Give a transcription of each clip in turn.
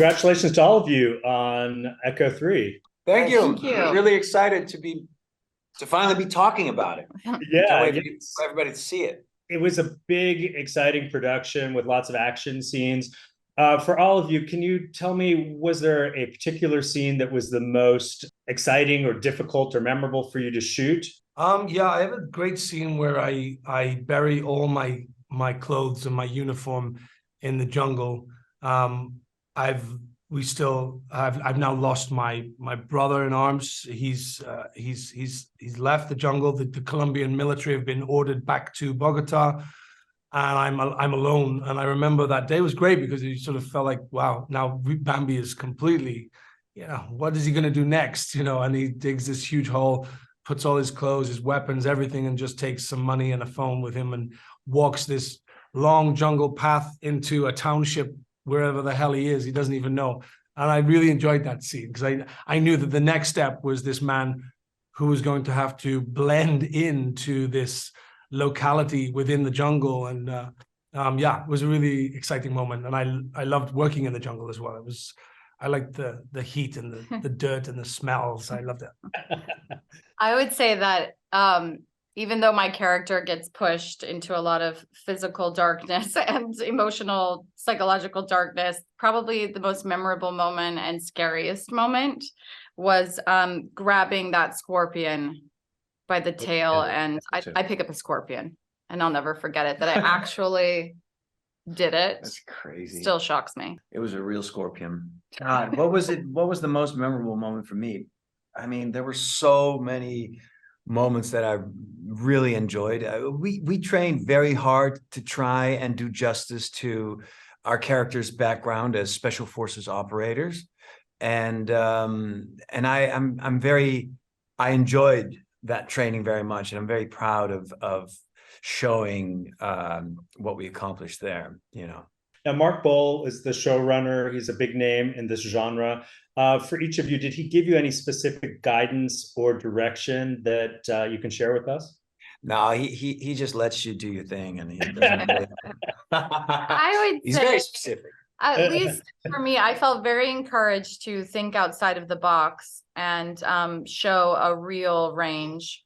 congratulations to all of you on Echo 3. Thank you. Thank you. Really excited to finally be talking about it. Can't Yeah, wait for everybody to see it. it was a big, exciting production with lots of action scenes. For all of you, can you tell me, was there a particular scene that was the most exciting or difficult or memorable for you to shoot? Yeah, I have a great scene where I bury all my clothes and my uniform in the jungle. I've now lost my brother in arms. He's left the jungle. The Colombian military have been ordered back to Bogota, and I'm alone. And I remember that day was great because it sort of felt like, wow, now Bambi is completely, what is he going to do next? And he digs this huge hole, puts all his clothes, his weapons, everything, and just takes some money and a phone with him and walks this long jungle path into a township wherever the hell he is. He doesn't even know. And I really enjoyed that scene because I knew that the next step was this man who was going to have to blend into this locality within the jungle. And yeah, it was a really exciting moment. And I loved working in the jungle as well. I liked the heat and the dirt and the smells. I loved it. I would say that even though my character gets pushed into a lot of physical darkness and emotional, psychological darkness, probably the most memorable moment and scariest moment was grabbing that scorpion by the tail. And I pick up a scorpion, and I'll never forget it, that I actually did it. That's crazy. Still shocks me. It was a real scorpion. God, what was it? What was the most memorable moment for me? I mean, there were so many moments that I really enjoyed. We trained very hard to try and do justice to our character's background as special forces operators, and I enjoyed that training very much, and I'm very proud of showing what we accomplished there. Now, Mark Bowl is the showrunner. He's a big name in this genre. For each of you, did he give you any specific guidance or direction that you can share with us? No, he just lets you do your thing, and he doesn't really... I would He's say, very specific. at least for me, I felt very encouraged to think outside of the box and show a real range.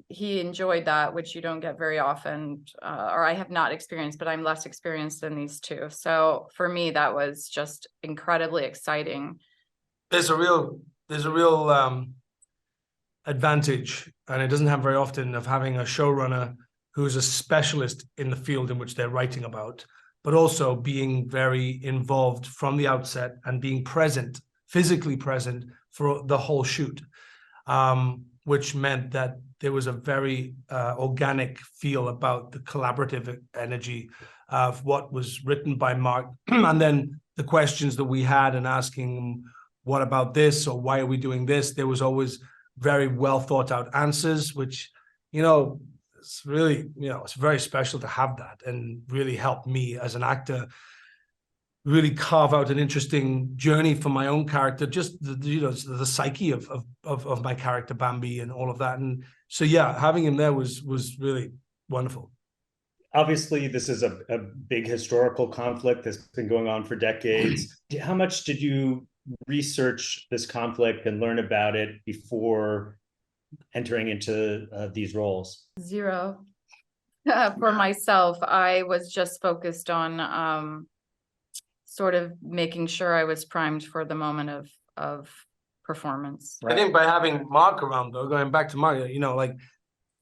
He enjoyed that, which you don't get very often, or I have not experienced, but I'm less experienced than these two. So for me, that was just incredibly exciting. There's a real advantage, and it doesn't happen very often, of having a showrunner who's a specialist in the field in which they're writing about, but also being very involved from the outset and being present, physically present for the whole shoot. Which meant that there was a very organic feel about the collaborative energy of what was written by Mark. And then the questions that we had and asking, what about this? Or why are we doing this? There was always very well thought out answers, which, it's really, it's very special to have that, and really helped me as an actor really carve out an interesting journey for my own character, just the psyche of my character Bambi and all of that. And so yeah, having him there was really wonderful. Obviously, this is a big historical conflict that's been going on for decades. How much did you research this conflict and learn about it before entering into these roles? Zero. For myself, I was just focused on sort of making sure I was primed for the moment of performance. I think by having Mark around, though, going back to Mark, like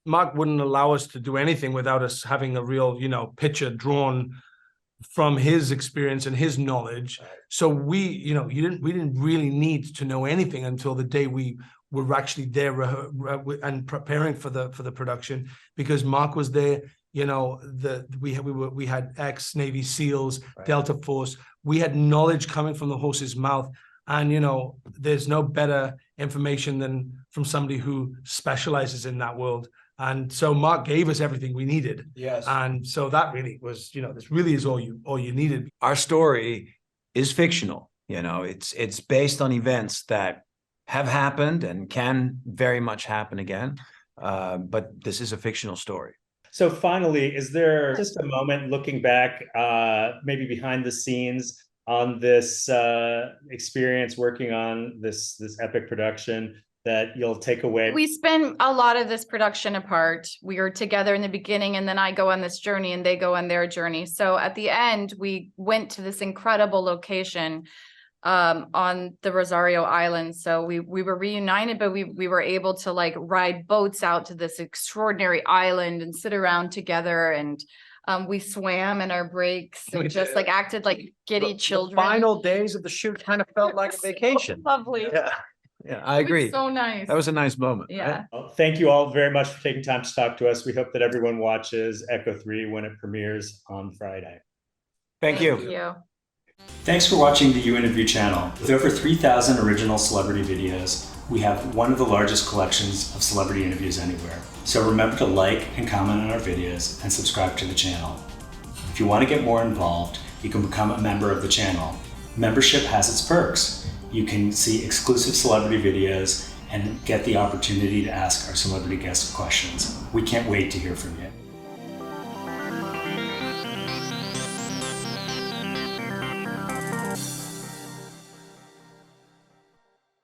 Mark wouldn't allow us to do anything without us having a real, picture drawn from his experience and his knowledge. So we didn't really need to know anything until the day we were actually there and preparing for the production, because Mark was there. We had ex-Navy SEALs, right. Delta Force. We had knowledge coming from the horse's mouth, and there's no better information than from somebody who specializes in that world. And so Mark gave us everything we needed. Yes. And so that really was, this really is all you needed. Our story is fictional. It's based on events that have happened and can very much happen again. But this is a fictional story. So finally, is there just a moment looking back, maybe behind the scenes, on this experience working on this epic production that you'll take away? We spent a lot of this production apart. We were together in the beginning, and then I go on this journey and they go on their journey. So at the end, we went to this incredible location on the Rosario Island. So we were reunited, but we were able to like ride boats out to this extraordinary island and sit around together, and we swam in our breaks and just like acted like giddy children. The final days of the shoot kind of felt like a vacation. Lovely. Yeah, yeah, I It was agree. so nice. That was a nice moment. right? Yeah. Well, thank you all very much for taking time to talk to us. We hope that everyone watches Echo 3 when it premieres on Friday. Thank you. Thank you. Thanks for watching the You Interview channel. With over 3,000 original celebrity videos, we have one of the largest collections of celebrity interviews anywhere. So remember to like and comment on our videos and subscribe to the channel. If you want to get more involved, you can become a member of the channel. Membership has its perks. You can see exclusive celebrity videos and get the opportunity to ask our celebrity guests questions. We can't wait to hear from you.